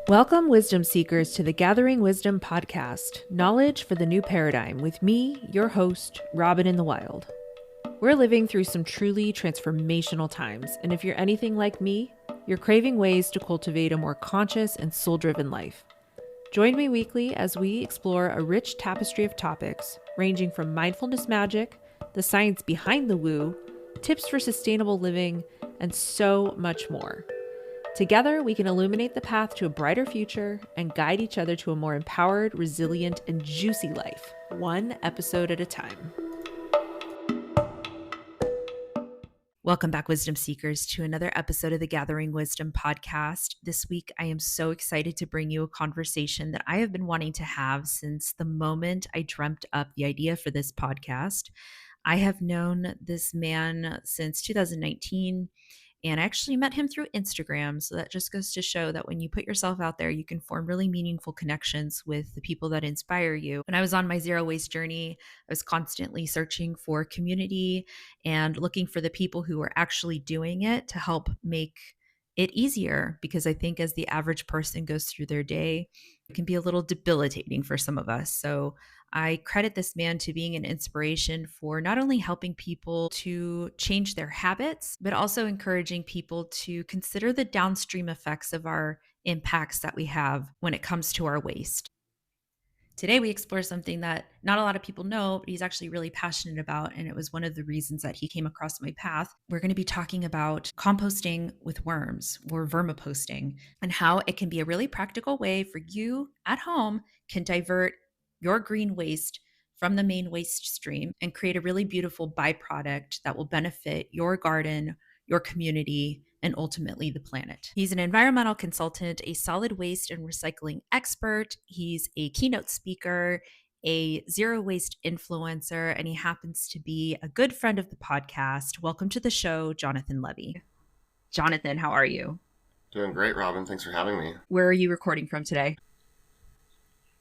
Welcome, wisdom seekers, to the Gathering Wisdom podcast, Knowledge for the New Paradigm, with me, your host, Robin in the Wild. We're living through some truly transformational times, and if you're anything like me, you're craving ways to cultivate a more conscious and soul-driven life. Join me weekly as we explore a rich tapestry of topics, ranging from mindfulness magic, the science behind the woo, tips for sustainable living, and so much more. Together, we can illuminate the path to a brighter future and guide each other to a more empowered, resilient, and juicy life, one episode at a time. Welcome back, Wisdom Seekers, to another episode of the Gathering Wisdom podcast. This week, I am so excited to bring you a conversation that I have been wanting to have since the moment I dreamt up the idea for this podcast. I have known this man since 2019. And I actually met him through Instagram. So that just goes to show that when you put yourself out there, you can form really meaningful connections with the people that inspire you. When I was on my zero waste journey, I was constantly searching for community and looking for the people who were actually doing it to help make it easier. Because I think as the average person goes through their day, it can be a little debilitating for some of us. So I credit this man to being an inspiration for not only helping people to change their habits, but also encouraging people to consider the downstream effects of our impacts that we have when it comes to our waste. Today, we explore something that not a lot of people know, but he's actually really passionate about. And it was one of the reasons that he came across my path. We're going to be talking about composting with worms, or vermiposting, and how it can be a really practical way for you at home can divert your green waste from the main waste stream and create a really beautiful byproduct that will benefit your garden, your community, and ultimately the planet. He's an environmental consultant, a solid waste and recycling expert. He's a keynote speaker, a zero waste influencer, and he happens to be a good friend of the podcast. Welcome to the show, Jonathan Levy. Jonathan, how are you? Doing great, Robin. Thanks for having me. Where are you recording from today?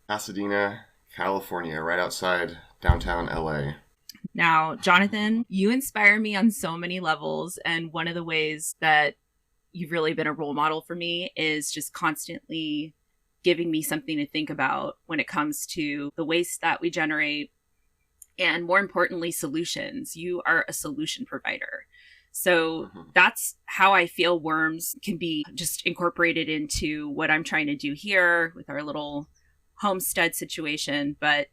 Pasadena, California, right outside downtown LA. Now, Jonathan, you inspire me on so many levels. And one of the ways that you've really been a role model for me is just constantly giving me something to think about when it comes to the waste that we generate. And more importantly, solutions. You are a solution provider. So that's how I feel worms can be just incorporated into what I'm trying to do here with our little homestead situation. But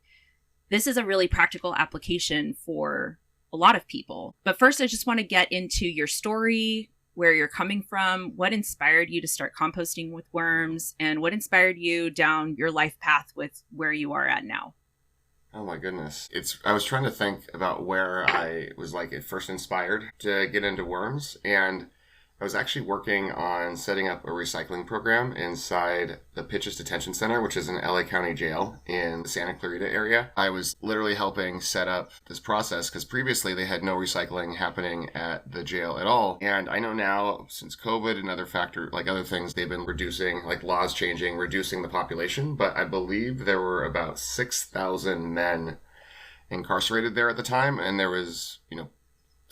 this is a really practical application for a lot of people. But first, I just want to get into your story, where you're coming from, what inspired you to start composting with worms, and what inspired you down your life path with where you are at now. Oh my goodness. I was trying to think about where I was first inspired to get into worms, and I was actually working on setting up a recycling program inside the Pitches Detention Center, which is an LA County jail in the Santa Clarita area. I was literally helping set up this process because previously they had no recycling happening at the jail at all. And I know now, since COVID and other things, they've been reducing, laws changing, reducing the population. But I believe there were about 6,000 men incarcerated there at the time, and there was,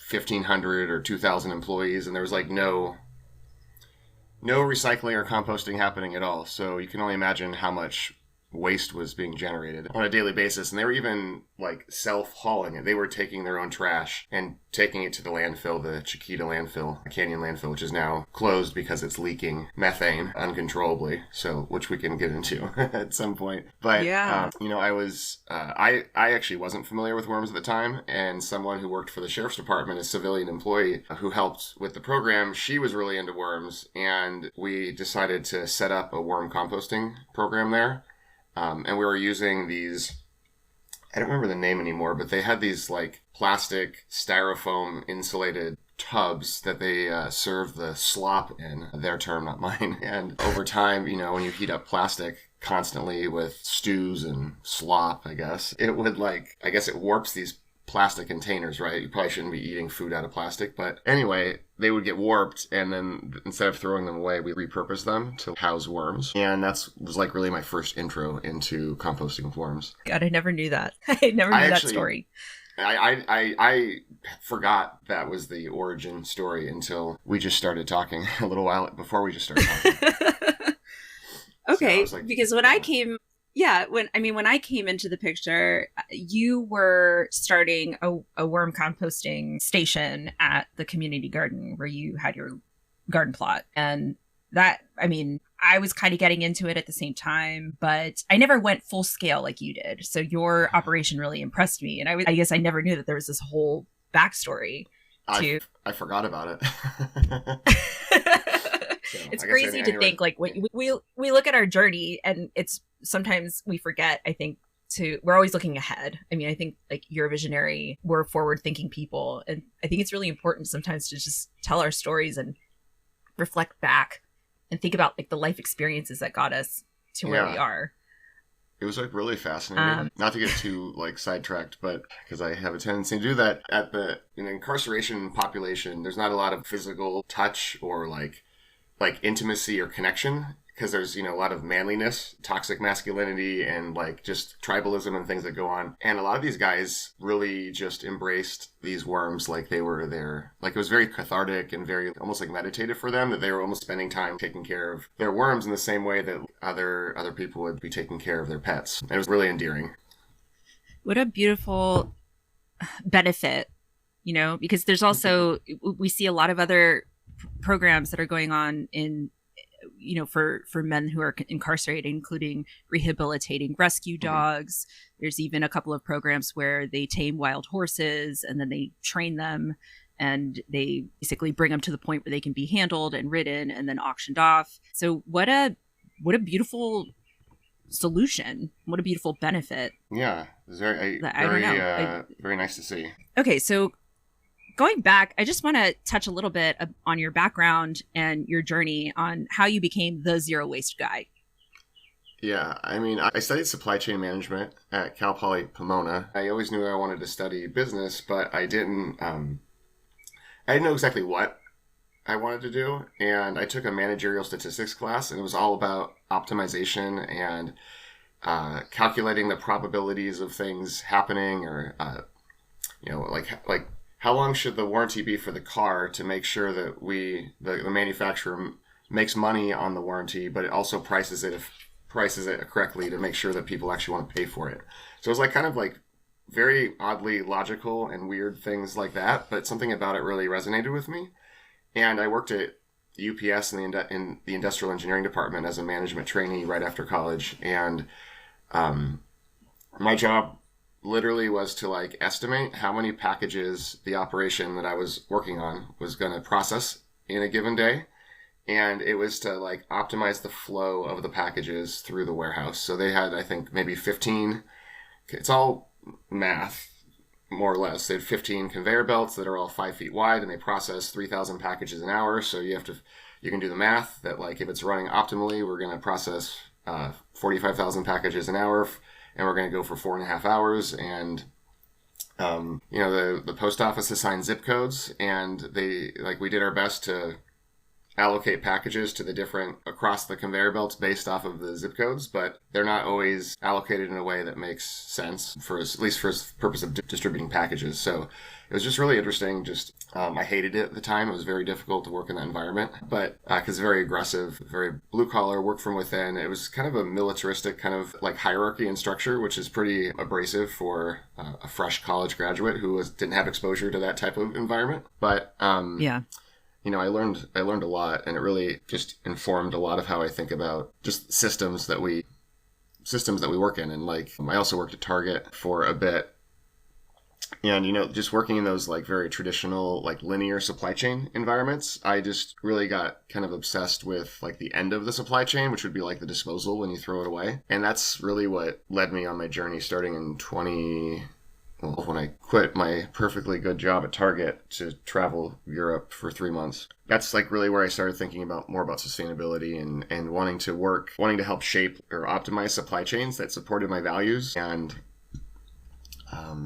1,500 or 2,000 employees, and there was no recycling or composting happening at all. So you can only imagine how much waste was being generated on a daily basis. And they were even self-hauling it. They were taking their own trash and taking it to the landfill, the Chiquita landfill, Canyon landfill, which is now closed because it's leaking methane uncontrollably. So, which we can get into at some point. But, yeah. I actually wasn't familiar with worms at the time. And someone who worked for the sheriff's department, a civilian employee who helped with the program, she was really into worms. And we decided to set up a worm composting program there. And we were using these, I don't remember the name anymore, but they had these plastic styrofoam insulated tubs that they serve the slop in, their term, not mine. And over time, when you heat up plastic constantly with stews and slop, I guess, it would it warps these plastic containers, right? You probably shouldn't be eating food out of plastic. But anyway, they would get warped, and then instead of throwing them away, we repurposed them to house worms. And that was really my first intro into composting with worms. God, I never knew that. I never knew that story. I forgot that was the origin story until we just started talking a little while before we just started talking. So I Okay, was like, because when I yeah, came, yeah, when I came into the picture, you were starting a worm composting station at the community garden where you had your garden plot. And that, I was kind of getting into it at the same time, but I never went full scale like you did. So your operation really impressed me. And I guess I never knew that there was this whole backstory I to I forgot about it. So it's I guess crazy to anyway, think like when we look at our journey, and it's sometimes we forget, I think, to we're always looking ahead. I think like you're a visionary, we're forward thinking people, and I think it's really important sometimes to just tell our stories and reflect back and think about like the life experiences that got us to where we yeah. are. It was like really fascinating. um Not to get too like sidetracked, but because I have a tendency to do that at the incarceration population, there's not a lot of physical touch or like intimacy or connection because there's a lot of manliness, toxic masculinity, and like just tribalism and things that go on. And a lot of these guys really just embraced these worms like they were there. Like it was very cathartic and very almost like meditative for them, that they were almost spending time taking care of their worms in the same way that other people would be taking care of their pets. And it was really endearing. what a beautiful benefit, because there's also we see a lot of other programs that are going on in for men who are incarcerated, including rehabilitating rescue Mm-hmm. dogs. There's even a couple of programs where they tame wild horses and then they train them, and they basically bring them to the point where they can be handled and ridden and then auctioned off. So what a beautiful solution, what a beautiful benefit. Yeah, it was I don't know. very nice to see. Okay, so going back, I just want to touch a little bit on your background and your journey on how you became the zero waste guy. Yeah, I mean, I studied supply chain management at Cal Poly Pomona. I always knew I wanted to study business, but I didn't. I didn't know exactly what I wanted to do, and I took a managerial statistics class, and it was all about optimization and calculating the probabilities of things happening, or like how long should the warranty be for the car to make sure that the manufacturer makes money on the warranty, but it also prices it correctly to make sure that people actually want to pay for it. So it was like kind of like very oddly logical and weird things like that, but something about it really resonated with me. And I worked at UPS in the industrial engineering department as a management trainee right after college, and my job literally was to like estimate how many packages the operation that I was working on was going to process in a given day. And it was to like optimize the flow of the packages through the warehouse. So they had, I think, maybe 15, it's all math, more or less. They had 15 conveyor belts that are all 5 feet wide, and they process 3,000 packages an hour. So you can do the math that like if it's running optimally, we're going to process 45,000 packages an hour, and we're going to go for 4.5 hours. And the post office assigned zip codes, and we did our best to allocate packages to the different across the conveyor belts based off of the zip codes, but they're not always allocated in a way that makes sense at least for the purpose of distributing packages. So it was just really interesting. I hated it at the time. It was very difficult to work in that environment, but because very aggressive, very blue collar, work from within. It was kind of a militaristic kind of like hierarchy and structure, which is pretty abrasive for a fresh college graduate who didn't have exposure to that type of environment. But Yeah. I learned a lot, and it really just informed a lot of how I think about just systems that we work in. And like I also worked at Target for a bit, and just working in those like very traditional like linear supply chain environments, I just really got kind of obsessed with like the end of the supply chain, which would be like the disposal when you throw it away. And that's really what led me on my journey starting in when I quit my perfectly good job at Target to travel Europe for 3 months. That's like really where I started thinking more about sustainability and wanting to help shape or optimize supply chains that supported my values. And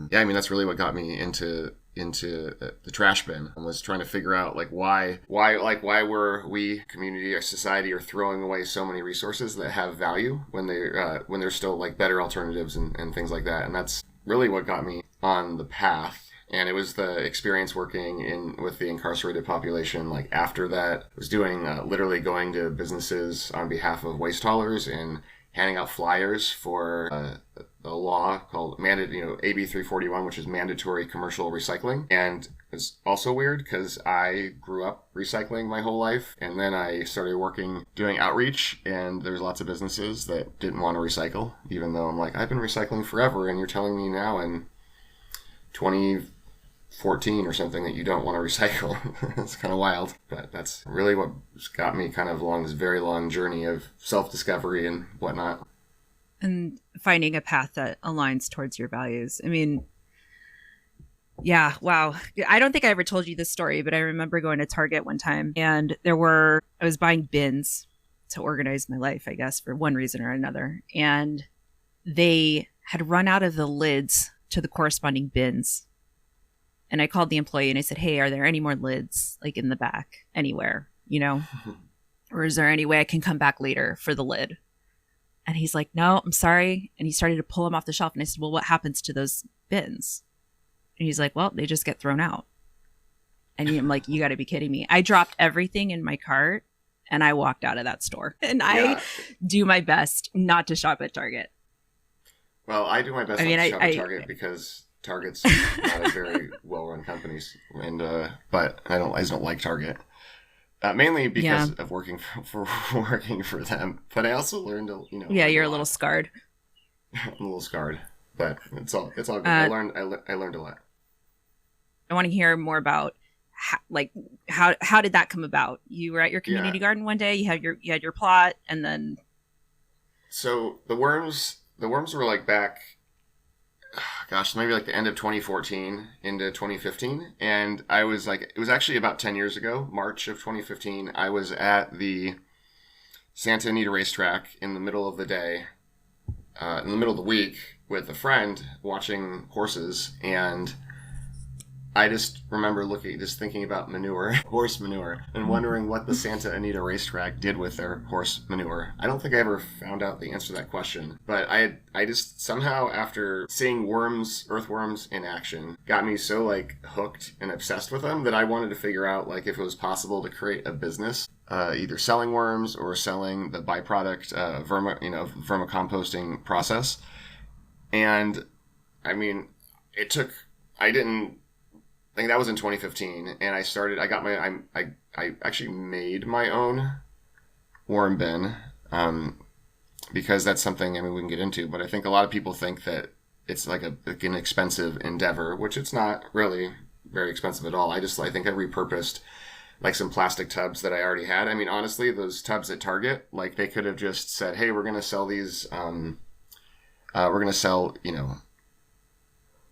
that's really what got me into the trash bin, and was trying to figure out like why were we, community or society, are throwing away so many resources that have value when there's still like better alternatives and things like that. And that's really what got me on the path And it was the experience working with the incarcerated population. Like after that, I was doing literally going to businesses on behalf of waste haulers and handing out flyers for a law called AB 341, which is mandatory commercial recycling. And it's also weird because I grew up recycling my whole life, and then I started doing outreach, and there's lots of businesses that didn't want to recycle, even though I'm like, I've been recycling forever, and you're telling me now in 2014 or something that you don't want to recycle. It's kind of wild, but that's really what got me kind of along this very long journey of self-discovery and whatnot. And finding a path that aligns towards your values. I mean, yeah, wow. I don't think I ever told you this story, but I remember going to Target one time and I was buying bins to organize my life, I guess, for one reason or another. And they had run out of the lids to the corresponding bins. And I called the employee and I said, hey, are there any more lids like in the back anywhere, or is there any way I can come back later for the lid? And he's like, no, I'm sorry. And he started to pull them off the shelf. And I said, well, what happens to those bins? And he's like, well, they just get thrown out. And I'm like, you got to be kidding me. I dropped everything in my cart and I walked out of that store. And I do my best not to shop at Target. Well, I do my best not to shop at Target because Target's not a very well-run company. And but I just don't like Target. Mainly because of working for them, but I also learned Yeah, you're a little scarred. I'm a little scarred, but it's all good. I learned a lot. I want to hear more about how did that come about? You were at your community garden one day. You had your plot, and then so the worms were like back. Gosh, maybe like the end of 2014 into 2015. And I was like, it was actually about 10 years ago, March of 2015. I was at the Santa Anita racetrack in the middle of the day, in the middle of the week with a friend watching horses. And I just remember thinking about horse manure, and wondering what the Santa Anita racetrack did with their horse manure. I don't think I ever found out the answer to that question, but I just somehow, after seeing earthworms in action, got me so like hooked and obsessed with them that I wanted to figure out like if it was possible to create a business, either selling worms or selling the byproduct, vermicomposting process. And I mean, I think that was in 2015, and I actually made my own worm bin, because that's something, we can get into, but I think a lot of people think that it's like an expensive endeavor, which it's not really very expensive at all. I think I repurposed like some plastic tubs that I already had. Honestly, those tubs at Target, like they could have just said, hey, we're going to sell these,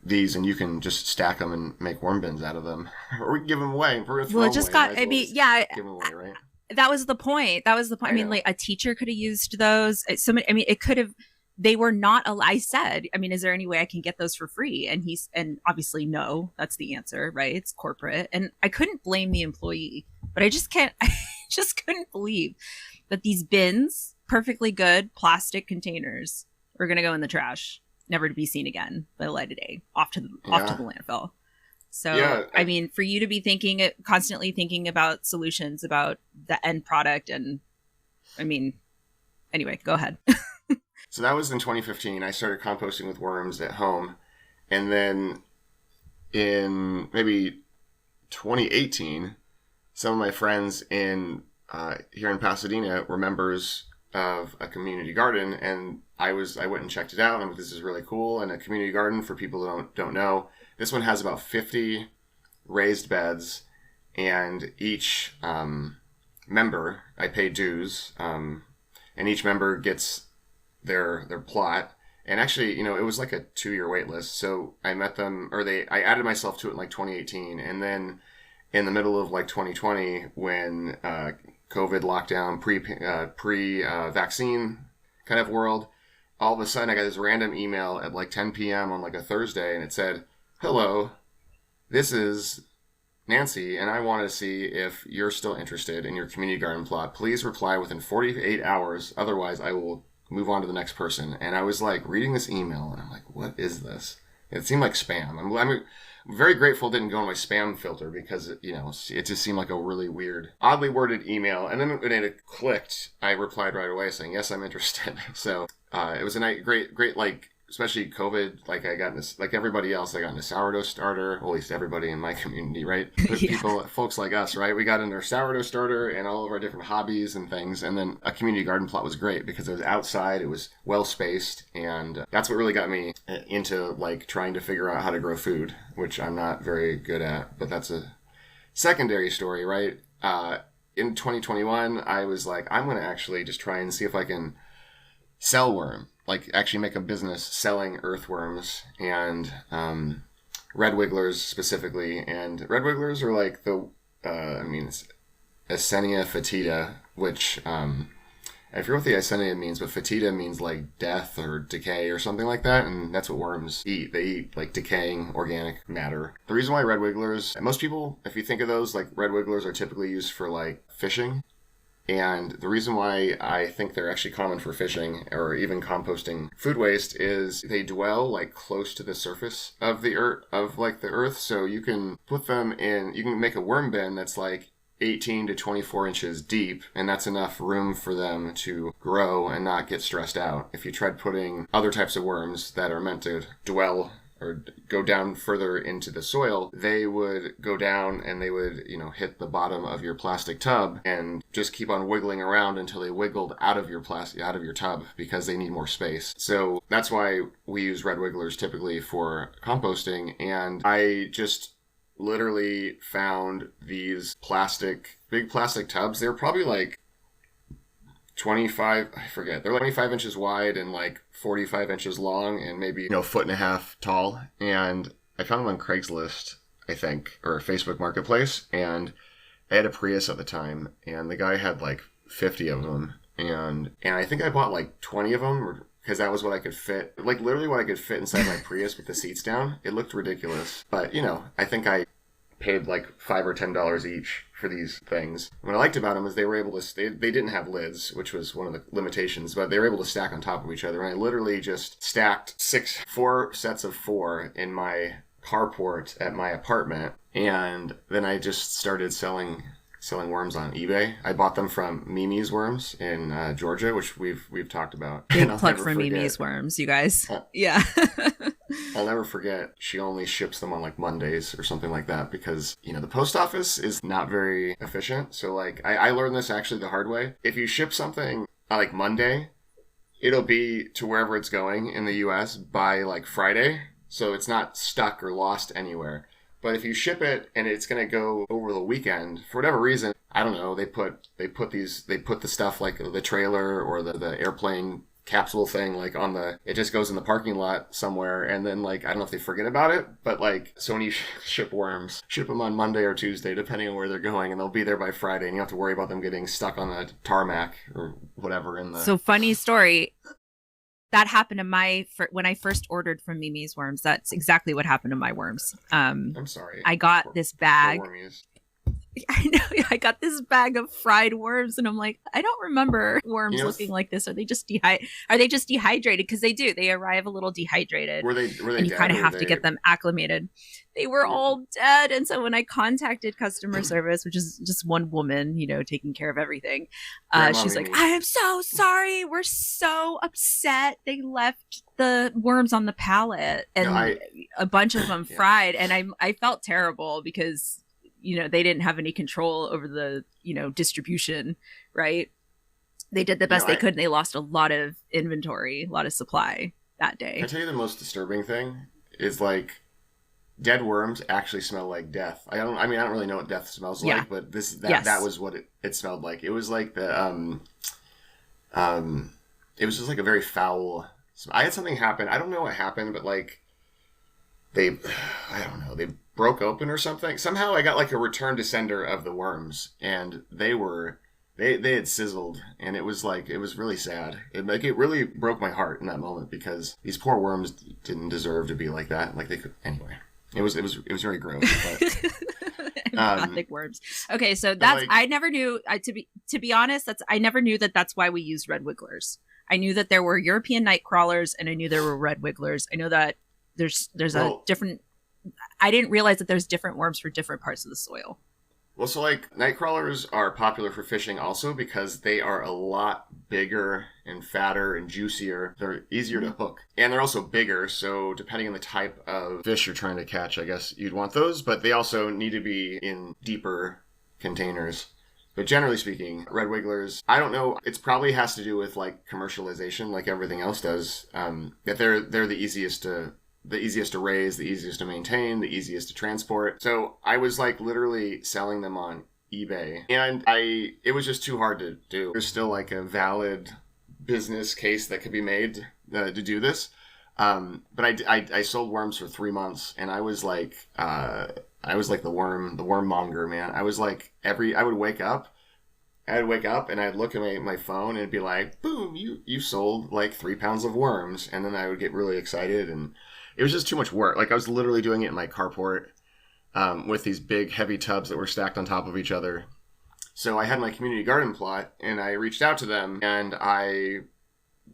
these, and you can just stack them and make worm bins out of them, or we can give them away. Give them away, right? That was the point. Like a teacher could have used those. It could have. They were not. I said, is there any way I can get those for free? And obviously no. That's the answer, right? It's corporate, and I couldn't blame the employee, but I just can't. I just couldn't believe that these bins, perfectly good plastic containers, were going to go in the trash, never to be seen again by the light of day, off to the landfill. So, for you to be constantly thinking about solutions, about the end product, and anyway, go ahead. So that was in 2015. I started composting with worms at home. And then in maybe 2018, some of my friends here in Pasadena were members of a community garden, and I went and checked it out, and this is really cool. And a community garden, for people who don't know, this one has about 50 raised beds, and each member, I pay dues, and each member gets their plot. And actually, it was like a 2-year wait list. So I met them, I added myself to it in like 2018, and then in the middle of like 2020, when COVID lockdown, pre-vaccine kind of world, all of a sudden I got this random email at like 10 p.m. on like a Thursday, and it said, hello, this is Nancy, and I want to see if you're still interested in your community garden plot. Please reply within 48 hours, otherwise I will move on to the next person. And I was like reading this email, and I'm like, what is this? It seemed like spam. Very grateful it didn't go in my spam filter because, it just seemed like a really weird, oddly worded email. And then when it clicked, I replied right away saying, yes, I'm interested. So it was a nice, great, like, especially COVID, like I got in this, like everybody else, I got into sourdough starter, well, at least everybody in my community, right? But folks like us, right? We got into our sourdough starter and all of our different hobbies and things. And then a community garden plot was great because it was outside, it was well spaced. And that's what really got me into like trying to figure out how to grow food, which I'm not very good at, but that's a secondary story, right? In 2021, I was like, I'm going to actually just try and see if I can sell worm, like actually make a business selling earthworms and red wigglers specifically. And red wigglers are like it's Asenia fetida, which I forget what the Asenia means, but fetida means like death or decay or something like that. And that's what worms eat. They eat like decaying organic matter. The reason why red wigglers, most people, if you think of those, like red wigglers are typically used for like fishing. And the reason why I think they're actually common for fishing or even composting food waste is they dwell like close to the surface of the earth. So you can put them in, you can make a worm bin that's like 18 to 24 inches deep, and that's enough room for them to grow and not get stressed out. If you tried putting other types of worms that are meant to dwell or go down further into the soil, they would go down and they would, hit the bottom of your plastic tub and just keep on wiggling around until they wiggled out of your tub because they need more space. So that's why we use red wigglers typically for composting. And I just literally found these big plastic tubs. They're probably like 25, I forget. They're like 25 inches wide and like 45 inches long and maybe, a foot and a half tall. And I found them on Craigslist, I think, or Facebook Marketplace. And I had a Prius at the time and the guy had like 50 of them. And I think I bought like 20 of them because that was what I could fit, like literally what I could fit inside my Prius with the seats down. It looked ridiculous. But, I think I paid like $5 or $10 each for these things. What I liked about them is they were able to, they didn't have lids, which was one of the limitations, but they were able to stack on top of each other. And I literally just stacked 4 sets of 4 in my carport at my apartment. And then I just started selling worms on eBay. I bought them from Mimi's Worms in Georgia, which we've talked about. Big plug for Mimi's Worms, you guys. Yeah. I'll never forget. She only ships them on like Mondays or something like that because, the post office is not very efficient. So like I learned this actually the hard way. If you ship something like Monday, it'll be to wherever it's going in the US by like Friday. So it's not stuck or lost anywhere. But if you ship it and it's going to go over the weekend, for whatever reason, I don't know, they put the stuff like the trailer or the airplane capsule thing like it just goes in the parking lot somewhere, and then like I don't know if they forget about it, but like so when you ship worms, ship them on Monday or Tuesday depending on where they're going, and they'll be there by Friday, and you don't have to worry about them getting stuck on the tarmac or whatever in the. So funny story. That happened to when I first ordered from Mimi's Worms. That's exactly what happened to my worms. I'm sorry. I got this bag. I know. I got this bag of fried worms, and I'm like, I don't remember worms looking like this. Are they just dehydrated? Because they do. They arrive a little dehydrated. Were they and you kind of have to get them acclimated. They were all dead. And so when I contacted customer service, which is just one woman, taking care of everything, she's like, I am so sorry. We're so upset. They left the worms on the pallet and a bunch of them fried. And I felt terrible because they didn't have any control over the, distribution, right? They did the best they could, and they lost a lot of inventory, a lot of supply that day. Can I tell you the most disturbing thing is like dead worms actually smell like death. I don't really know what death smells like, but that was what it smelled like. It was like it was just like a very foul. I had something happen. I don't know what happened, but like they broke open or something. Somehow I got like a return to sender of the worms, and they had sizzled, and it was really sad. It really broke my heart in that moment because these poor worms didn't deserve to be like that. Like they could anyway. It was very gross. But, gothic worms. Okay, so that's I never knew. To be honest, I never knew that's why we used red wigglers. I knew that there were European night crawlers, and I knew there were red wigglers. I know that there's a different. I didn't realize that there's different worms for different parts of the soil. Well, so like night crawlers are popular for fishing also because they are a lot bigger and fatter and juicier. They're easier to hook. And they're also bigger, so depending on the type of fish you're trying to catch, I guess you'd want those, but they also need to be in deeper containers. But generally speaking, red wigglers, I don't know, it probably has to do with like commercialization like everything else does. That they're the easiest to raise, the easiest to maintain, the easiest to transport. So I was like literally selling them on eBay, and it was just too hard to do. There's still like a valid business case that could be made to do this. But I sold worms for 3 months, and I was like the worm monger, man. I was like I'd wake up and I'd look at my phone and it'd be like, boom, you sold like 3 pounds of worms. And then I would get really excited, and it was just too much work. Like I was literally doing it in my carport with these big heavy tubs that were stacked on top of each other. So I had my community garden plot, and I reached out to them and I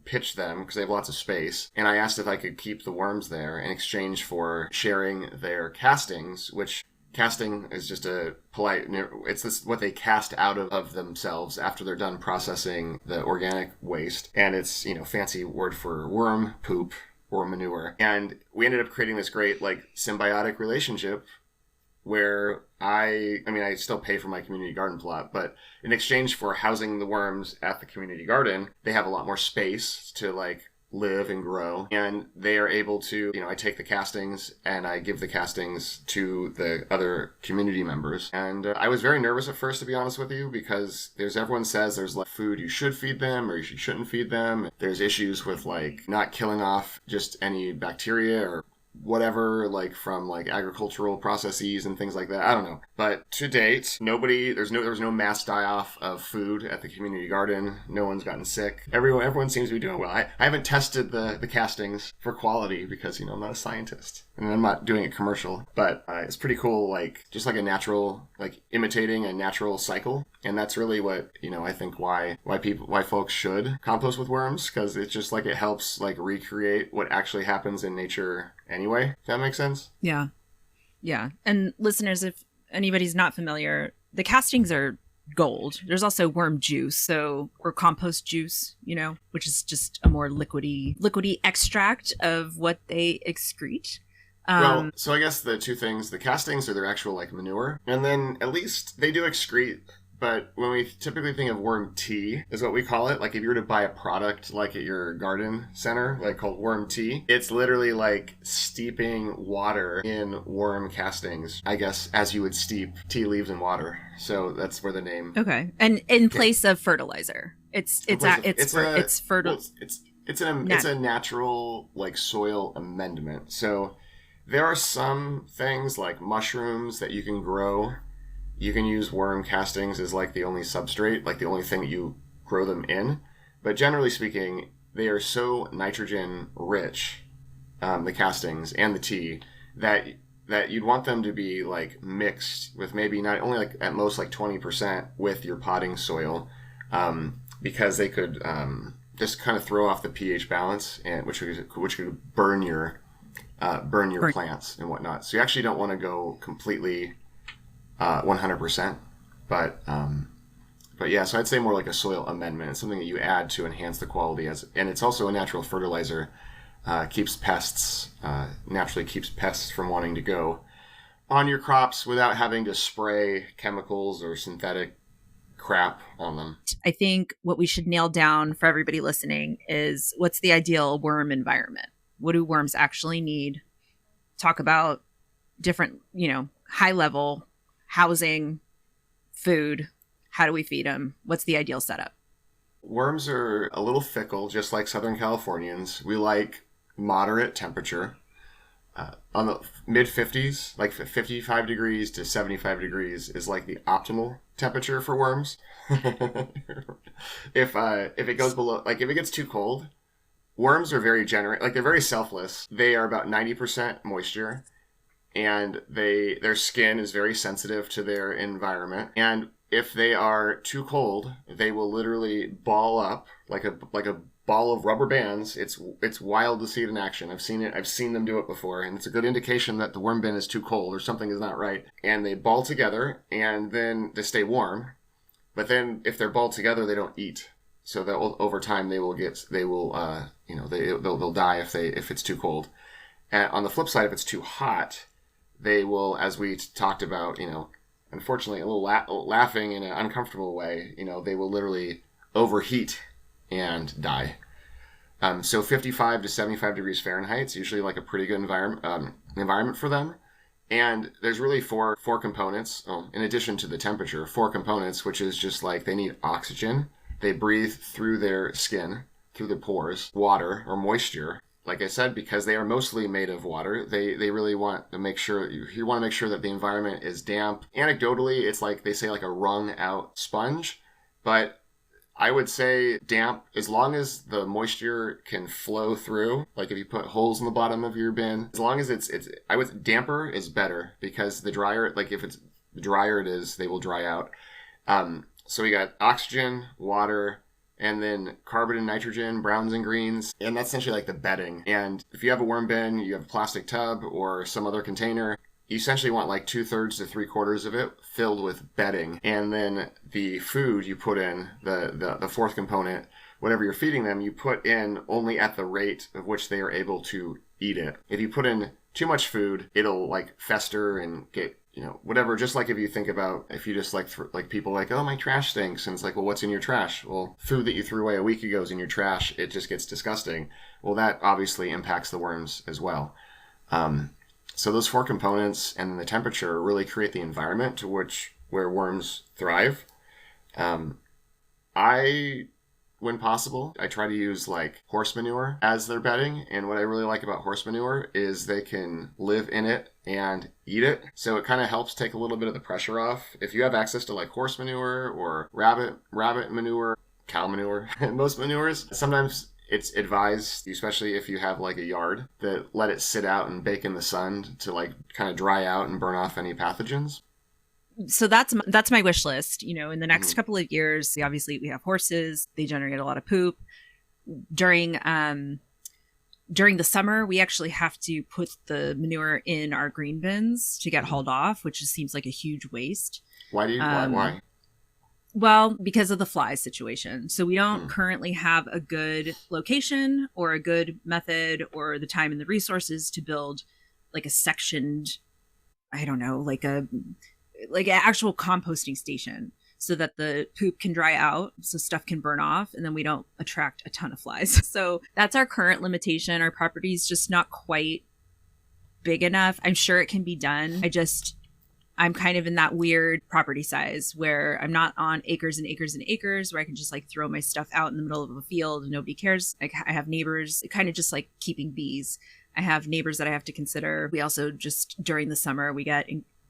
pitched them because they have lots of space. And I asked if I could keep the worms there in exchange for sharing their castings, which casting is just a polite, it's what they cast out of themselves after they're done processing the organic waste. And it's, fancy word for worm poop or manure. And we ended up creating this great like symbiotic relationship where I still pay for my community garden plot, but in exchange for housing the worms at the community garden, they have a lot more space to like live and grow, and they are able to, I take the castings and I give the castings to the other community members. And I was very nervous at first, to be honest with you, because everyone says there's like food you should feed them or you shouldn't feed them. There's issues with like not killing off just any bacteria or whatever, like from like agricultural processes and things like that. I don't know. But to date, there was no mass die-off of food at the community garden. No one's gotten sick. Everyone seems to be doing well. I haven't tested the castings for quality because, I'm not a scientist. And I'm not doing it commercial. But it's pretty cool, like, just like a natural, like, imitating a natural cycle. And that's really what, I think why folks should compost with worms, because it's just like it helps, like, recreate what actually happens in nature anyway. If that makes sense? Yeah. Yeah. And listeners, if anybody's not familiar, the castings are gold. There's also worm juice, or compost juice, which is just a more liquidy extract of what they excrete. Well, so I guess the two things, the castings are their actual like manure, and then at least they do excrete. But when we typically think of worm tea, is what we call it. Like if you were to buy a product like at your garden center, like called worm tea, it's literally like steeping water in worm castings, I guess, as you would steep tea leaves in water. So that's where the name. Okay, and in place of fertilizer, it's fertile. It's a natural like soil amendment. So there are some things like mushrooms that you can grow. You can use worm castings as like the only substrate, like the only thing that you grow them in. But generally speaking, they are so nitrogen rich, the castings and the tea, that you'd want them to be like mixed with maybe not only like at most like 20% with your potting soil, because they could just kind of throw off the pH balance, and which could burn your plants and whatnot. So you actually don't want to go completely 100%, but yeah, so I'd say more like a soil amendment. It's something that you add to enhance the quality, and it's also a natural fertilizer. Naturally keeps pests from wanting to go on your crops without having to spray chemicals or synthetic crap on them. I think what we should nail down for everybody listening is, what's the ideal worm environment? What do worms actually need? Talk about different, high level housing, food. How do we feed them? What's the ideal setup? Worms are a little fickle, just like Southern Californians. We like moderate temperature. On the mid 50s, like 55 degrees to 75 degrees is like the optimal temperature for worms. If it goes below, like if it gets too cold, worms are very generous, like they're very selfless. They are about 90% moisture, and their skin is very sensitive to their environment. And if they are too cold, they will literally ball up like a ball of rubber bands. It's wild to see it in action. I've seen them do it before, and it's a good indication that the worm bin is too cold or something is not right. And they ball together, and then they stay warm. But then if they're balled together, they don't eat. So that over time they'll die if it's too cold. And on the flip side, if it's too hot, they will, as we talked about, unfortunately, a little laughing in an uncomfortable way, they will literally overheat and die. So 55 to 75 degrees Fahrenheit is usually like a pretty good environment for them. And there's really four components, in addition to the temperature, four components, which is just like they need oxygen. They breathe through their skin, through their pores, water or moisture. Like I said, because they are mostly made of water, they really want to make sure, you want to make sure that the environment is damp. Anecdotally, it's like they say like a wrung out sponge, but I would say damp, as long as the moisture can flow through, like if you put holes in the bottom of your bin, as long as damper is better, because the drier, like if it's the drier it is, they will dry out. So we got oxygen, water, and then carbon and nitrogen, browns and greens, and that's essentially like the bedding. And if you have a worm bin, you have a plastic tub or some other container, you essentially want like 2/3 to 3/4 of it filled with bedding. And then the food you put in, the fourth component, whatever you're feeding them, you put in only at the rate of which they are able to eat it. If you put in too much food, it'll like fester and get, whatever. Just like if you think about, if you just like people like, oh, my trash stinks. And it's like, well, what's in your trash? Well, food that you threw away a week ago is in your trash. It just gets disgusting. Well, that obviously impacts the worms as well. So those four components and the temperature really create the environment where worms thrive. When possible, I try to use like horse manure as their bedding. And what I really like about horse manure is they can live in it and eat it. So it kind of helps take a little bit of the pressure off. If you have access to like horse manure or rabbit manure, cow manure, most manures, sometimes it's advised, especially if you have like a yard, that let it sit out and bake in the sun to like kind of dry out and burn off any pathogens. So that's my wish list. In the next couple of years, obviously we have horses. They generate a lot of poop. During the summer, we actually have to put the manure in our green bins to get hauled off, which just seems like a huge waste. Why? Well, because of the fly situation. So we don't currently have a good location or a good method or the time and the resources to build like a sectioned, I don't know, like an actual composting station so that the poop can dry out, so stuff can burn off, and then we don't attract a ton of flies. So that's our current limitation. Our property is just not quite big enough. I'm sure it can be done. I'm kind of in that weird property size where I'm not on acres and acres and acres where I can just like throw my stuff out in the middle of a field and nobody cares. Like I have neighbors, kind of just like keeping bees. I have neighbors that I have to consider. We also just during the summer,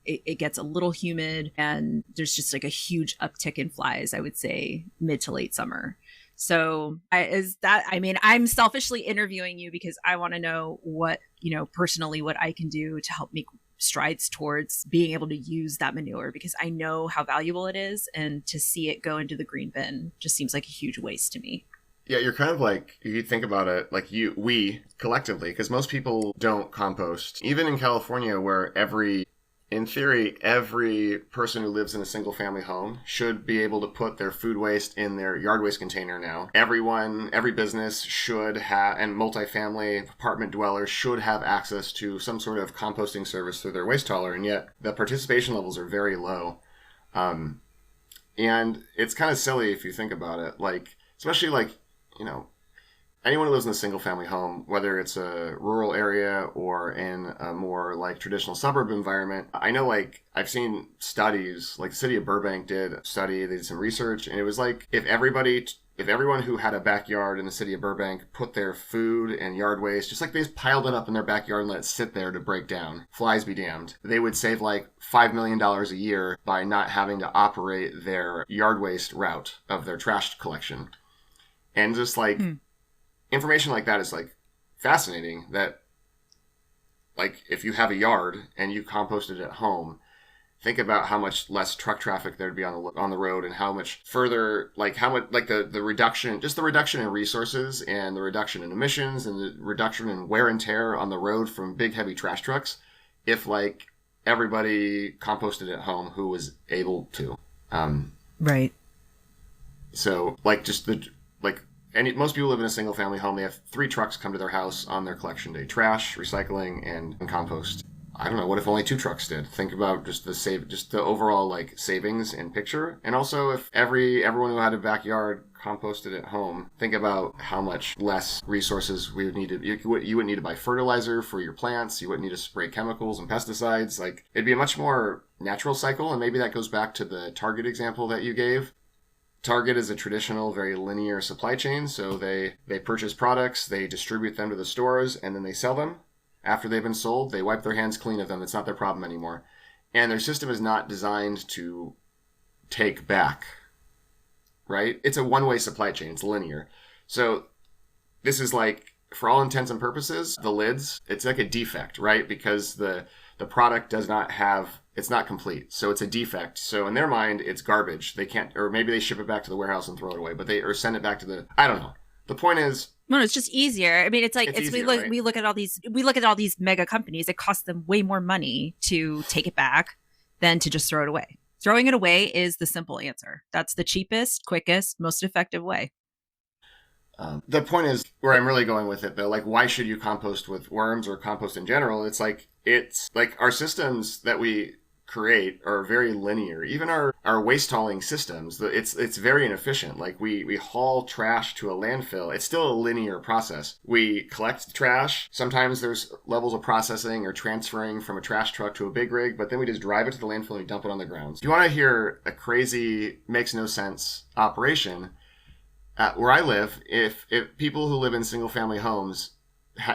it gets a little humid and there's just like a huge uptick in flies, I would say mid to late summer. So I'm selfishly interviewing you because I want to know what, personally what I can do to help make strides towards being able to use that manure, because I know how valuable it is, and to see it go into the green bin just seems like a huge waste to me. Yeah, you're kind of like, if you think about it, like we collectively, because most people don't compost. Even in California, where in theory, every person who lives in a single family home should be able to put their food waste in their yard waste container now. Every business should have, and multifamily apartment dwellers should have access to some sort of composting service through their waste hauler, and yet the participation levels are very low. And it's kind of silly if you think about it, like, especially like, anyone who lives in a single family home, whether it's a rural area or in a more like traditional suburb environment, I know like I've seen studies, like the city of Burbank did a study, they did some research, and it was like if everyone who had a backyard in the city of Burbank put their food and yard waste, just like they just piled it up in their backyard and let it sit there to break down, flies be damned, they would save like $5 million a year by not having to operate their yard waste route of their trash collection. And just like information like that is like fascinating, that like if you have a yard and you compost it at home, think about how much less truck traffic there'd be on the road, and how much further, like how much, like the reduction, just the reduction in resources and the reduction in emissions and the reduction in wear and tear on the road from big heavy trash trucks, if like everybody composted at home who was able to. Right. So like just the like. And most people live in a single family home. They have 3 trucks come to their house on their collection day: trash, recycling, and compost. I don't know. What if only 2 trucks did? Think about just the overall like savings in picture. And also, if everyone who had a backyard composted at home, think about how much less resources we would need to. You wouldn't need to buy fertilizer for your plants. You wouldn't need to spray chemicals and pesticides. Like, it'd be a much more natural cycle. And maybe that goes back to the Target example that you gave. Target is a traditional, very linear supply chain. So they purchase products, they distribute them to the stores, and then they sell them. After they've been sold, they wipe their hands clean of them. It's not their problem anymore. And their system is not designed to take back, right? It's a one-way supply chain. It's linear. So this is like, for all intents and purposes, the lids, it's like a defect, right? Because the product does not have, it's not complete. So it's a defect. So in their mind, it's garbage. They can't, or maybe they ship it back to the warehouse and throw it away, or send it back to I don't know. The point is, no, it's just easier. I mean, it's like easier, we look at all these mega companies. It costs them way more money to take it back than to just throw it away. Throwing it away is the simple answer. That's the cheapest, quickest, most effective way. The point is, where I'm really going with it though, like, why should you compost with worms or compost in general? It's like our systems that we create are very linear. Even our waste hauling systems, it's very inefficient. Like, we haul trash to a landfill. It's still a linear process. We collect trash. Sometimes there's levels of processing or transferring from a trash truck to a big rig, but then we just drive it to the landfill and we dump it on the ground. If you want to hear a crazy, makes no sense operation, where I live, if people who live in single family homes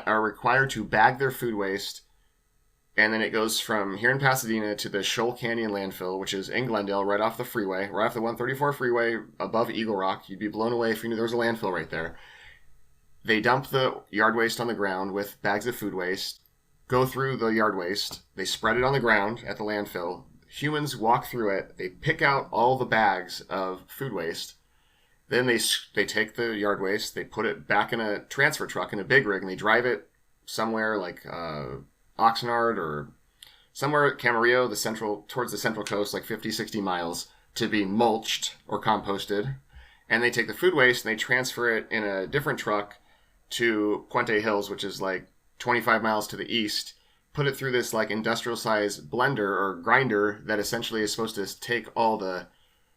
are required to bag their food waste, and then it goes from here in Pasadena to the Shoal Canyon landfill, which is in Glendale, right off the freeway, right off the 134 freeway above Eagle Rock. You'd be blown away if you knew there was a landfill right there. They dump the yard waste on the ground with bags of food waste, go through the yard waste, they spread it on the ground at the landfill. Humans walk through it, they pick out all the bags of food waste. Then they take the yard waste, they put it back in a transfer truck in a big rig, and they drive it somewhere like Oxnard or somewhere at Camarillo, towards the central coast, like 50, 60 miles, to be mulched or composted. And they take the food waste and they transfer it in a different truck to Puente Hills, which is like 25 miles to the east, put it through this like industrial size blender or grinder that essentially is supposed to take all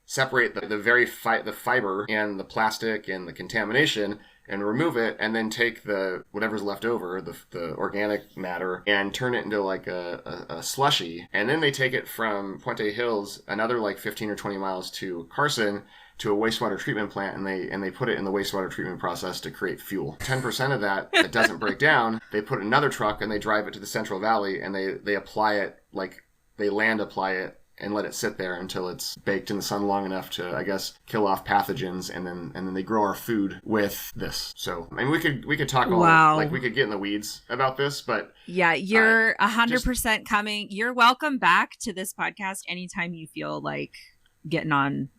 separate the fiber and the plastic and the contamination and remove it, and then take whatever's left over, the organic matter, and turn it into like a slushy. And then they take it from Puente Hills another like 15 or 20 miles to Carson to a wastewater treatment plant, and they put it in the wastewater treatment process to create fuel. 10% of that doesn't break down, they put another truck and they drive it to the Central Valley, and they apply it, like they land apply it and let it sit there until it's baked in the sun long enough to, I guess, kill off pathogens, and then they grow our food with this. So, I mean, we could talk all, like, we could get in the weeds about this, but yeah, you're 100% coming. You're welcome back to this podcast anytime you feel like getting on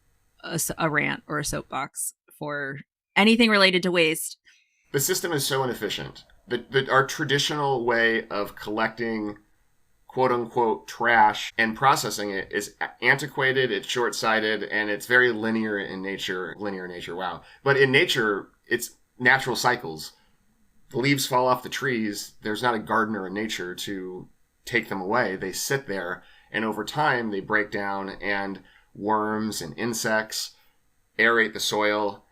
a rant or a soapbox for anything related to waste. The system is so inefficient. Our traditional way of collecting quote-unquote trash and processing it is antiquated, it's short-sighted, and it's very linear in nature. Wow. But in nature, it's natural cycles. The leaves fall off the trees. There's not a gardener in nature to take them away. They sit there, and over time, they break down, and worms and insects aerate the soil.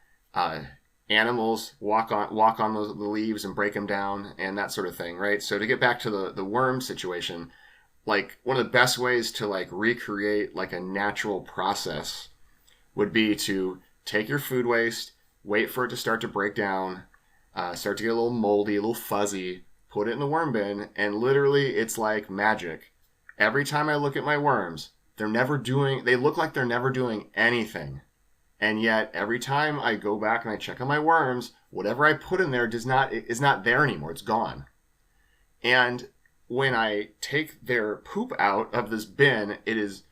Animals walk on the leaves and break them down, and that sort of thing, right? So to get back to the worm situation, like, one of the best ways to like recreate like a natural process would be to take your food waste, wait for it to start to break down, start to get a little moldy, a little fuzzy, put it in the worm bin, and literally it's like magic. Every time I look at my worms, they look like they're never doing anything. And yet every time I go back and I check on my worms, whatever I put in there is not there anymore. It's gone. And when I take their poop out of this bin, it is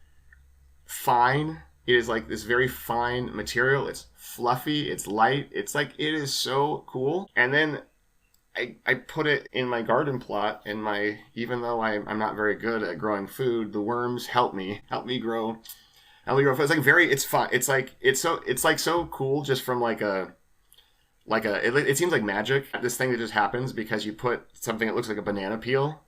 fine. It is like this very fine material. It's fluffy. It's light. It's like, it is so cool. And then I put it in my garden plot, and even though I'm not very good at growing food, the worms help me grow. It's like it's fun. It's like so cool just from it seems like magic. This thing that just happens because you put something that looks like a banana peel,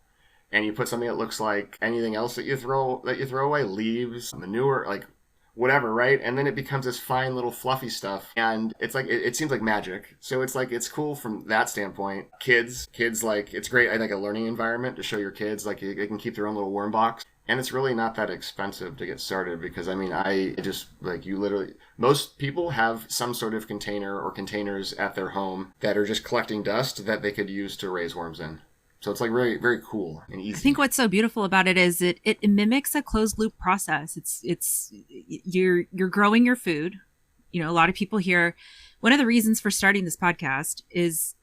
and you put something that looks like anything else that you throw away, leaves, manure, like whatever, right? And then it becomes this fine little fluffy stuff, and it's like it seems like magic. So it's like it's cool from that standpoint. Kids like, it's great. I think a learning environment to show your kids like they can keep their own little worm box. And it's really not that expensive to get started, because I mean, most people have some sort of container or containers at their home that are just collecting dust that they could use to raise worms in. So it's like very, very cool and easy. I think what's so beautiful about it is it mimics a closed loop process. You're growing your food. You know, a lot of people here, one of the reasons for starting this podcast is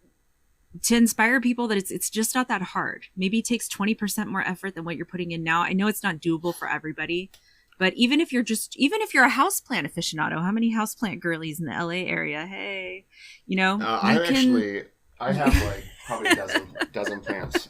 to inspire people that it's just not that hard. Maybe it takes 20% more effort than what you're putting in now. I know it's not doable for everybody, but even if you're a houseplant aficionado, how many houseplant girlies in the LA area? Hey, you know, I have like probably a dozen plants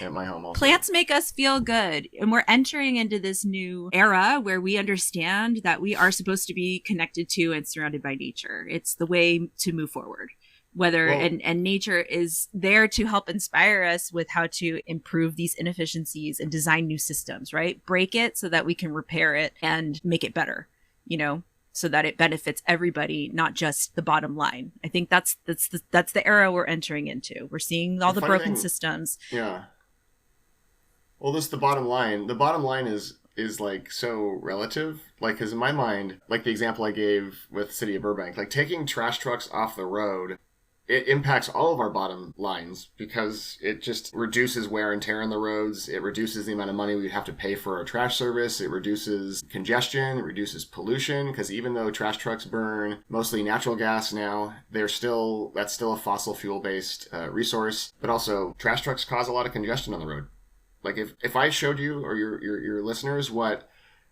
at my home also. Plants make us feel good. And we're entering into this new era where we understand that we are supposed to be connected to and surrounded by nature. It's the way to move forward. And nature is there to help inspire us with how to improve these inefficiencies and design new systems, right? Break it so that we can repair it and make it better, you know, so that it benefits everybody, not just the bottom line. I think that's the era we're entering into. We're seeing all the broken systems. Yeah. Well, this is the bottom line. The bottom line is like so relative. Like, because in my mind, like the example I gave with City of Burbank, like taking trash trucks off the road, it impacts all of our bottom lines because it just reduces wear and tear on the roads. It reduces the amount of money we have to pay for our trash service. It reduces congestion. It reduces pollution, because even though trash trucks burn mostly natural gas now, that's still a fossil fuel based resource. But also, trash trucks cause a lot of congestion on the road. Like if I showed you or your listeners what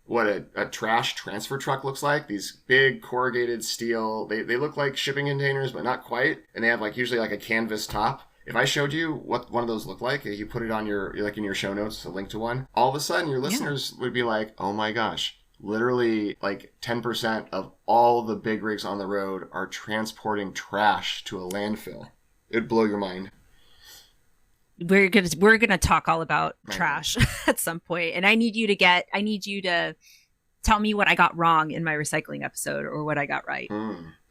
a trash transfer truck looks like, these big corrugated steel, they look like shipping containers, but not quite. And they have usually a canvas top. If I showed you what one of those look like, you put it on in your show notes, a link to one, all of a sudden your listeners would be like, oh my gosh, literally 10% of all the big rigs on the road are transporting trash to a landfill. It'd blow your mind. We're gonna talk all about trash at some point, and I need you to tell me what I got wrong in my recycling episode or what I got right.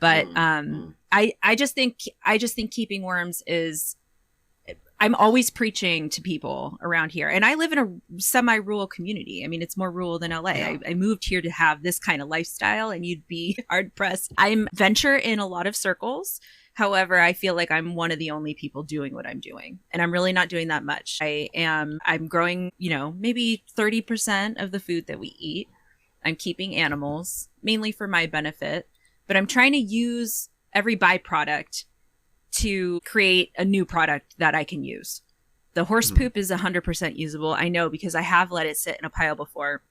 I just think keeping worms is. I'm always preaching to people around here, and I live in a semi-rural community. I mean, it's more rural than LA. Yeah. I moved here to have this kind of lifestyle, and you'd be hard pressed. I'm venture in a lot of circles. However, I feel like I'm one of the only people doing what I'm doing, and I'm really not doing that much. I'm growing, maybe 30% of the food that we eat. I'm keeping animals mainly for my benefit, but I'm trying to use every byproduct to create a new product that I can use. The horse poop is 100% usable. I know, because I have let it sit in a pile before,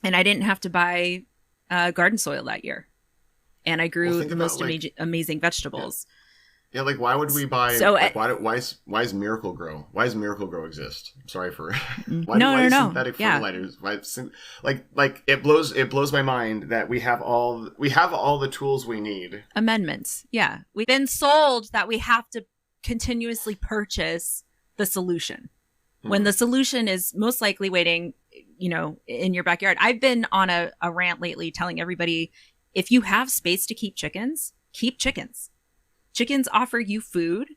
and I didn't have to buy garden soil that year. And I grew the most amazing vegetables. Yeah, why would we buy? Why is Miracle-Gro? Why does Miracle-Gro exist? I'm sorry for why synthetic fertilizers? It blows my mind that we have all the tools we need. Amendments. Yeah, we've been sold that we have to continuously purchase the solution when the solution is most likely waiting, in your backyard. I've been on a rant lately telling everybody, if you have space to keep chickens, keep chickens. Chickens offer you food.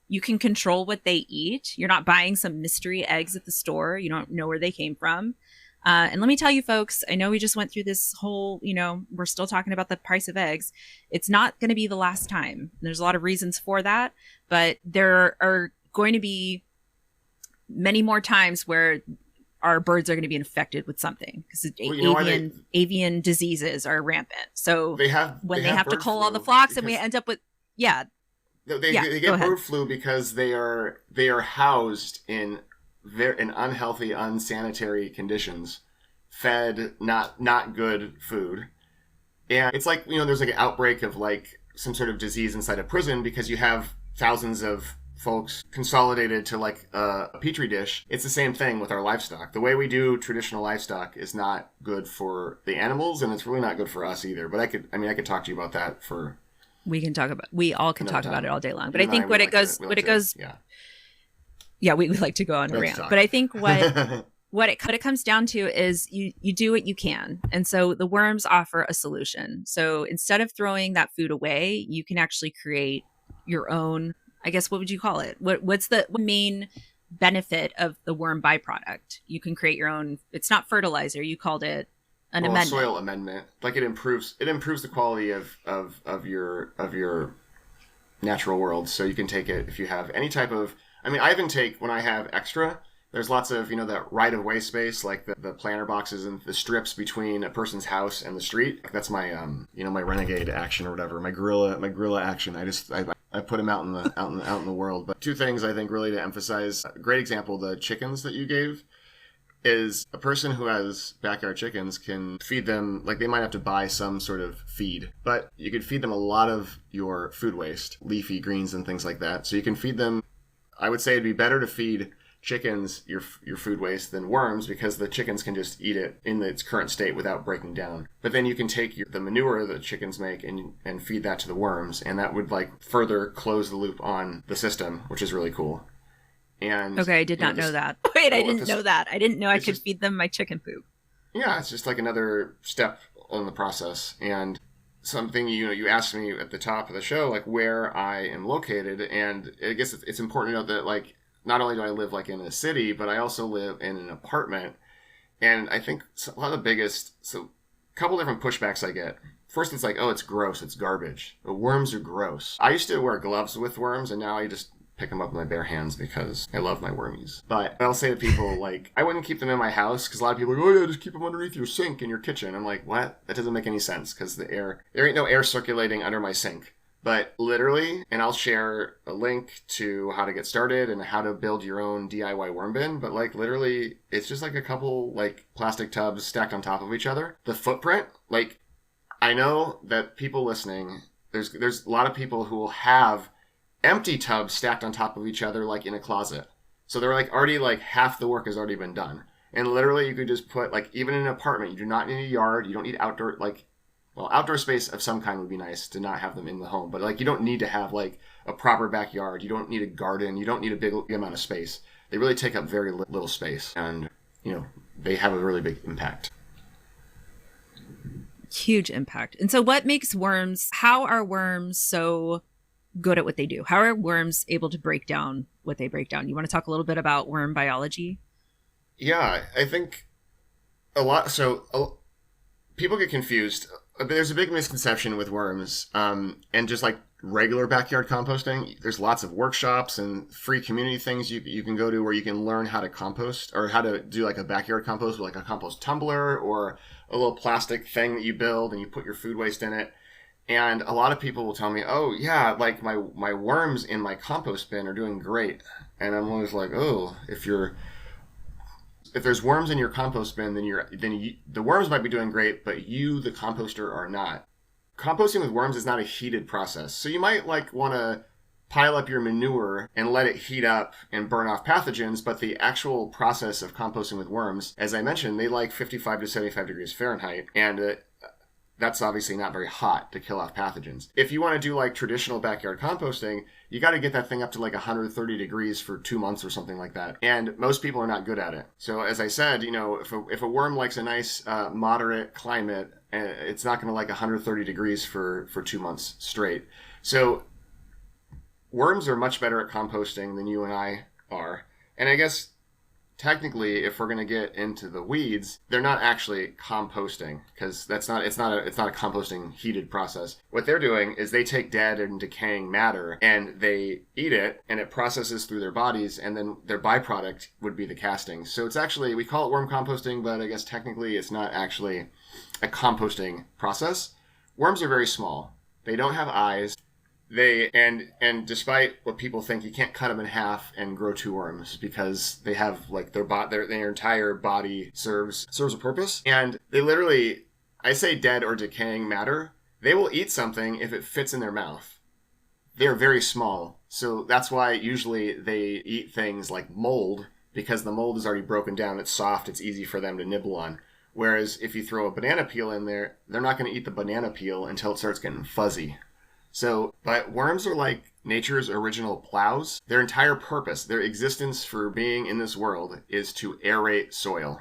You can control what they eat. You're not buying some mystery eggs at the store. You don't know where they came from. And let me tell you, folks, I know we just went through this whole, we're still talking about the price of eggs. It's not going to be the last time. There's a lot of reasons for that, but there are going to be many more times where our birds are going to be infected with something, because avian diseases are rampant. So they have to cull all the flocks, and we end up with they get bird flu because they are housed in unhealthy, unsanitary conditions fed not good food. And it's like, there's like an outbreak of like some sort of disease inside a prison because you have thousands of folks consolidated to like a petri dish. It's the same thing with our livestock. The way we do traditional livestock is not good for the animals, and it's really not good for us either. But I could talk to you about that for. We all can talk about it all day long. But I think yeah, we like to go on a rant. But I think what it comes down to is you do what you can. And so the worms offer a solution. So instead of throwing that food away, you can actually create your own, I guess, what would you call it? What's the main benefit of the worm byproduct? You can create your own, it's not fertilizer, you called it an amendment. Soil amendment. Like it improves the quality of your natural world. So you can take it if you have any type of, I even take, when I have extra, there's lots of, that right-of-way space, like the planter boxes and the strips between a person's house and the street. That's my, my renegade action or whatever, my guerrilla action. I put them out in the world. But two things I think really to emphasize. A great example, the chickens that you gave, is a person who has backyard chickens can feed them, like they might have to buy some sort of feed, but you could feed them a lot of your food waste, leafy greens and things like that. So you can feed them, I would say it'd be better to feed chickens your food waste than worms, because the chickens can just eat it in its current state without breaking down. But then you can take the manure that chickens make and feed that to the worms, and that would like further close the loop on the system, which is really cool. And okay, I did not know that. Wait, I didn't know that. I didn't know I could feed them my chicken poop. Yeah, it's just like another step in the process. And something, you asked me at the top of the show, like where I am located, and I guess it's important to note that like not only do I live like in a city, but I also live in an apartment. And I think a lot of a couple different pushbacks I get. First, it's like, oh, it's gross, it's garbage. The worms are gross. I used to wear gloves with worms, and now I just pick them up with my bare hands because I love my wormies. But I'll say to people, like, I wouldn't keep them in my house, because a lot of people are like, oh yeah, just keep them underneath your sink in your kitchen. I'm like, what? That doesn't make any sense, because there ain't no air circulating under my sink. But literally, and I'll share a link to how to get started and how to build your own DIY worm bin, but like literally, it's just like a couple like plastic tubs stacked on top of each other. The footprint, like, I know that people listening, there's a lot of people who will have empty tubs stacked on top of each other like in a closet. So they're like already like half the work has already been done. And literally you could just put like, even in an apartment, you do not need a yard, you don't need outdoor, like, well, outdoor space of some kind would be nice to not have them in the home, but like you don't need to have like a proper backyard. You don't need a garden. You don't need a big amount of space. They really take up very little space, and they have a really big impact. Huge impact. And so what makes worms, how are worms so good at what they do? How are worms able to break down what they break down? You want to talk a little bit about worm biology? Yeah, I think people get confused. There's a big misconception with worms, and just like regular backyard composting. There's lots of workshops and free community things you can go to where you can learn how to compost, or how to do like a backyard compost with like a compost tumbler or a little plastic thing that you build and you put your food waste in it. And a lot of people will tell me, oh yeah, like my worms in my compost bin are doing great. And I'm always like, oh, if there's worms in your compost bin, then the worms might be doing great, but you, the composter, are not. Composting with worms is not a heated process. So you might like want to pile up your manure and let it heat up and burn off pathogens, but the actual process of composting with worms, as I mentioned, they like 55 to 75 degrees Fahrenheit, and that's obviously not very hot to kill off pathogens. If you want to do like traditional backyard composting, you got to get that thing up to like 130 degrees for 2 months or something like that. And most people are not good at it. So as I said, if a worm likes a nice moderate climate, it's not going to like 130 degrees for 2 months straight. So worms are much better at composting than you and I are. And I guess technically, if we're going to get into the weeds, they're not actually composting, because it's not a composting heated process. What they're doing is they take dead and decaying matter and they eat it, and it processes through their bodies, and then their byproduct would be the castings. So it's actually, we call it worm composting, but I guess technically it's not actually a composting process. Worms are very small. They don't have eyes. And despite what people think, you can't cut them in half and grow two worms because they have like their entire body serves a purpose, and they literally, I say dead or decaying matter. They will eat something if it fits in their mouth. They're very small, so that's why usually they eat things like mold, because the mold is already broken down. It's soft. It's easy for them to nibble on. Whereas if you throw a banana peel in there, they're not going to eat the banana peel until it starts getting fuzzy. So, but worms are like nature's original plows. Their entire purpose, their existence for being in this world is to aerate soil.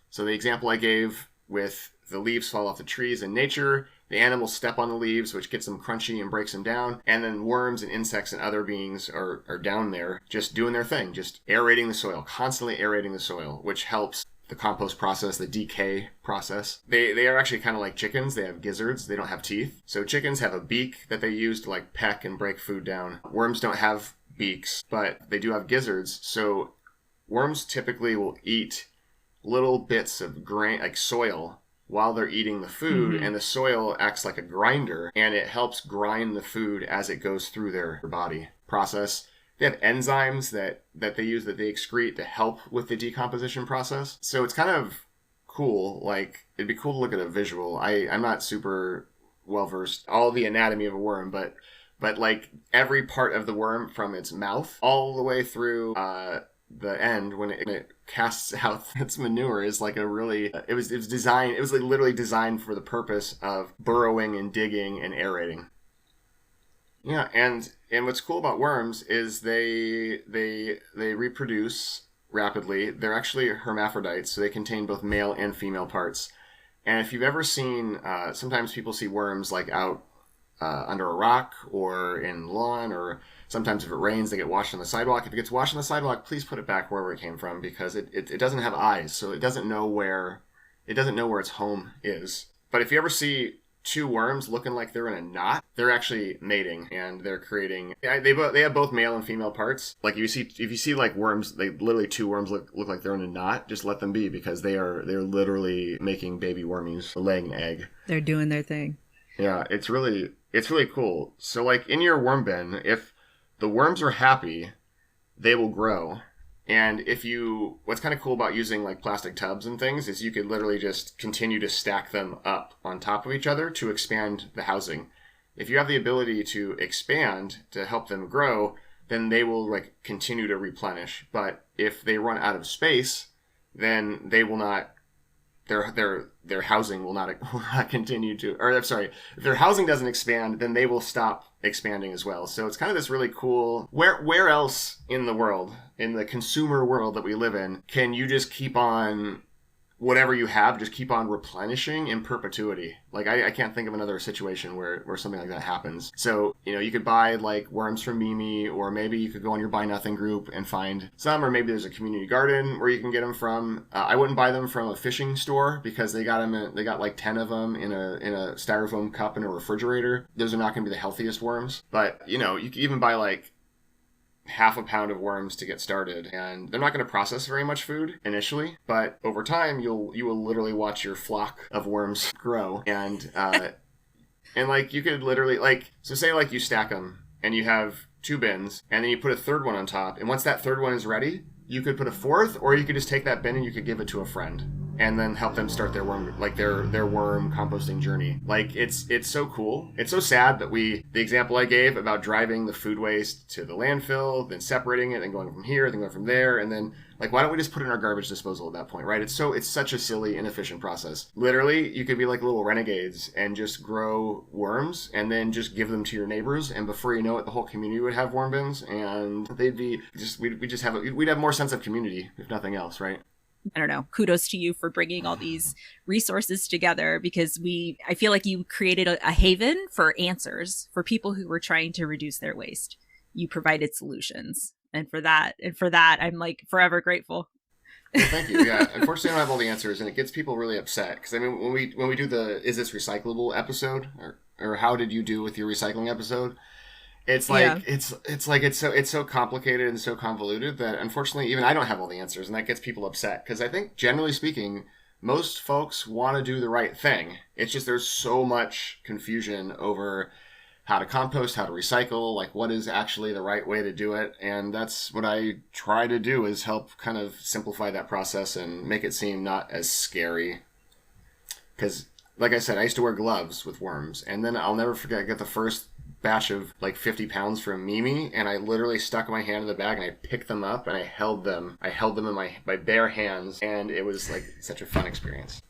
So the example I gave with the leaves fall off the trees in nature, the animals step on the leaves, which gets them crunchy and breaks them down. And then worms and insects and other beings are down there just doing their thing, just aerating the soil, constantly aerating the soil, which helps the compost process, the decay process. They are actually kind of like chickens. They have gizzards. They don't have teeth. So chickens have a beak that they use to like peck and break food down. Worms don't have beaks, but they do have gizzards. So worms typically will eat little bits of grain, like soil, while they're eating the food, and the soil acts like a grinder, and it helps grind the food as it goes through their body process. They have enzymes that they use, that they excrete to help with the decomposition process. So it's kind of cool. Like, it'd be cool to look at a visual. I'm not super well versed all the anatomy of a worm, but like every part of the worm, from its mouth all the way through the end when it casts out its manure, is like a really it was like literally designed for the purpose of burrowing and digging and aerating. Yeah, and what's cool about worms is they reproduce rapidly. They're actually hermaphrodites, so they contain both male and female parts. And if you've ever seen, sometimes people see worms like out under a rock or in lawn, or sometimes if it rains, they get washed on the sidewalk. If it gets washed on the sidewalk, please put it back wherever it came from, because it doesn't have eyes, so it doesn't know where its home is. But if you ever see two worms looking like they're in a knot, they're actually mating, and they're creating. They have both male and female parts. Like if you see like worms, they literally two worms look like they're in a knot. Just let them be, because they're literally making baby wormies, laying an egg. They're doing their thing. Yeah, it's really cool. So like in your worm bin, if the worms are happy, they will grow. And what's kind of cool about using like plastic tubs and things is you could literally just continue to stack them up on top of each other to expand the housing. If you have the ability to expand to help them grow, then they will like continue to replenish. But if they run out of space, then they will not. Their housing will not continue to, or I'm sorry, if their housing doesn't expand, then they will stop expanding as well. So it's kind of this really cool, where else in the world, in the consumer world that we live in, can you just keep on, whatever you have, just keep on replenishing in perpetuity? Like I can't think of another situation where something like that happens. So, you could buy like worms from Mimi, or maybe you could go on your Buy Nothing group and find some, or maybe there's a community garden where you can get them from. I wouldn't buy them from a fishing store, because they got like 10 of them in a styrofoam cup in a refrigerator. Those are not going to be the healthiest worms. But, you could even buy like half a pound of worms to get started, and they're not going to process very much food initially, but over time you will literally watch your flock of worms grow. And and like you could literally, like, so say like you stack them and you have two bins, and then you put a third one on top, and once that third one is ready, you could put a fourth, or you could just take that bin and you could give it to a friend and then help them start their worm composting journey. Like it's so cool. It's so sad that the example I gave about driving the food waste to the landfill, then separating it, and going from here, then going from there, and then like, why don't we just put it in our garbage disposal at that point, right? It's such a silly, inefficient process. Literally, you could be like little renegades and just grow worms and then just give them to your neighbors, and before you know it, the whole community would have worm bins, and they'd be just we'd have more sense of community, if nothing else, right? I don't know, kudos to you for bringing all these resources together, because I feel like you created a haven for answers for people who were trying to reduce their waste. You provided solutions. And for that, I'm like forever grateful. Well, thank you. Yeah, unfortunately, I don't have all the answers, and it gets people really upset, because I mean, when we do the "Is this recyclable?" episode, or "How did you do with your recycling?" episode, it's like it's so complicated and so convoluted that unfortunately even I don't have all the answers, and that gets people upset, because I think generally speaking, most folks want to do the right thing. It's just there's so much confusion over how to compost, how to recycle, like what is actually the right way to do it. And that's what I try to do, is help kind of simplify that process and make it seem not as scary. Because, like I said, I used to wear gloves with worms, and then I'll never forget, I got the first batch of like 50 pounds from Mimi, and I literally stuck my hand in the bag and I picked them up and I held them in my bare hands, and it was like such a fun experience.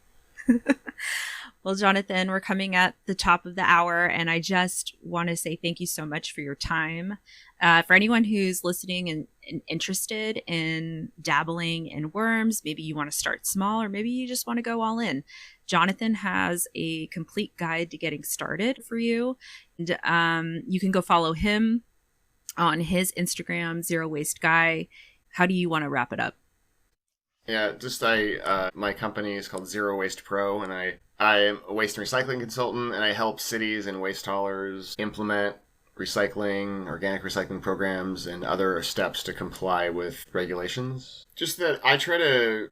Well, Jonathan, we're coming at the top of the hour, and I just want to say thank you so much for your time. For anyone who's listening and interested in dabbling in worms, maybe you want to start small, or maybe you just want to go all in. Jonathan has a complete guide to getting started for you. And you can go follow him on his Instagram, Zero Waste Guy. How do you want to wrap it up? Yeah, just my company is called Zero Waste Pro, and I am a waste and recycling consultant, and I help cities and waste haulers implement recycling, organic recycling programs, and other steps to comply with regulations. Just that I try to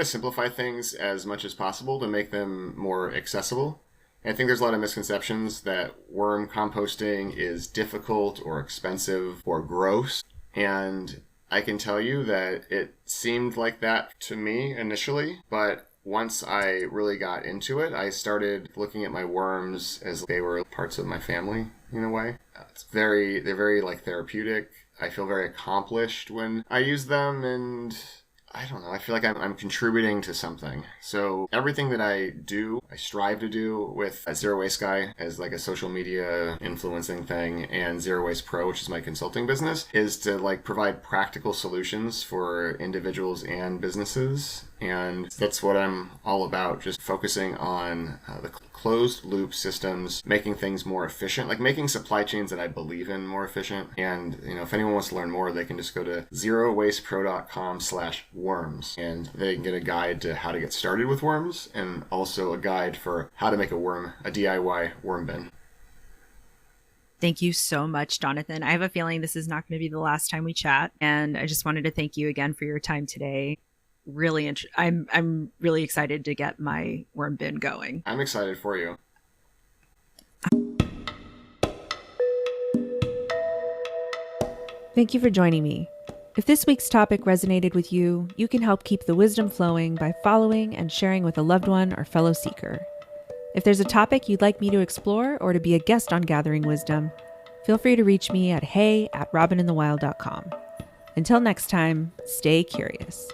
simplify things as much as possible to make them more accessible. And I think there's a lot of misconceptions that worm composting is difficult or expensive or gross. And I can tell you that it seemed like that to me initially, but once I really got into it, I started looking at my worms as they were parts of my family in a way. They're very like therapeutic. I feel very accomplished when I use them, and I don't know, I feel like I'm contributing to something. So everything that I do, I strive to do with a Zero Waste Guy as like a social media influencing thing, and Zero Waste Pro, which is my consulting business, is to like provide practical solutions for individuals and businesses. And that's what I'm all about, just focusing on the closed loop systems, making things more efficient, like making supply chains that I believe in more efficient. And, if anyone wants to learn more, they can just go to zerowastepro.com/worms, and they can get a guide to how to get started with worms, and also a guide for how to make a DIY worm bin. Thank you so much, Jonathan. I have a feeling this is not going to be the last time we chat, and I just wanted to thank you again for your time today. I'm really excited to get my worm bin going. I'm excited for you. Thank you for joining me. If this week's topic resonated with you, you can help keep the wisdom flowing by following and sharing with a loved one or fellow seeker. If there's a topic you'd like me to explore or to be a guest on Gathering Wisdom, feel free to reach me at hey@robininthewild.com. Until next time, stay curious.